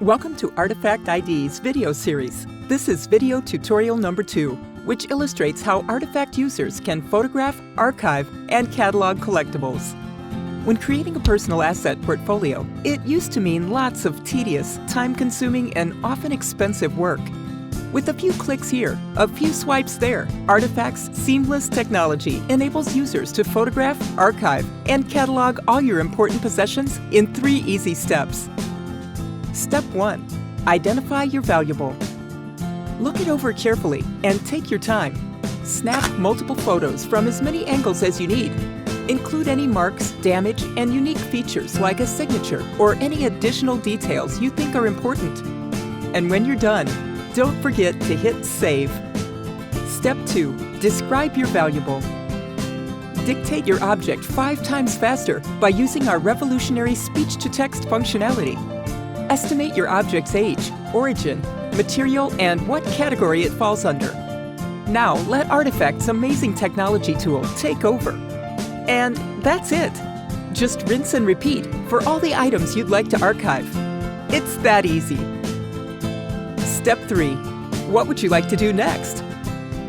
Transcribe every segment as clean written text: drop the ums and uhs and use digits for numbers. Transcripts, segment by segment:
Welcome to Artifact.ID's video series. This is video tutorial number 2, which illustrates how Artifact users can photograph, archive, and catalog collectibles. When creating a personal asset portfolio, it used to mean lots of tedious, time-consuming, and often expensive work. With a few clicks here, a few swipes there, Artifact's seamless technology enables users to photograph, archive, and catalog all your important possessions in 3 easy steps. Step 1. Identify your valuable. Look it over carefully and take your time. Snap multiple photos from as many angles as you need. Include any marks, damage, and unique features like a signature or any additional details you think are important. And when you're done, don't forget to hit Save. Step 2. Describe your valuable. Dictate your object 5 times faster by using our revolutionary speech-to-text functionality. Estimate your object's age, origin, material, and what category it falls under. Now, let Artifact's amazing technology tool take over. And that's it. Just rinse and repeat for all the items you'd like to archive. It's that easy. Step 3. What would you like to do next?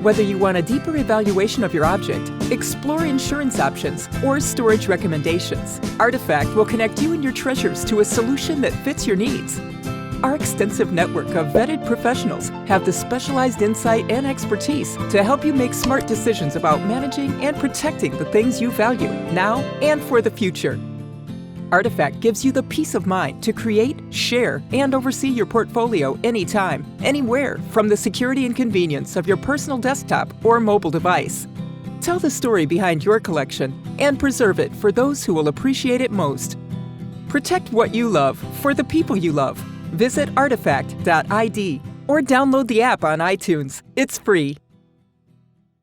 Whether you want a deeper evaluation of your object, explore insurance options, or storage recommendations, Artifact will connect you and your treasures to a solution that fits your needs. Our extensive network of vetted professionals have the specialized insight and expertise to help you make smart decisions about managing and protecting the things you value now and for the future. Artifact gives you the peace of mind to create, share, and oversee your portfolio anytime, anywhere, from the security and convenience of your personal desktop or mobile device. Tell the story behind your collection and preserve it for those who will appreciate it most. Protect what you love for the people you love. Visit Artifact.ID or download the app on iTunes. It's free.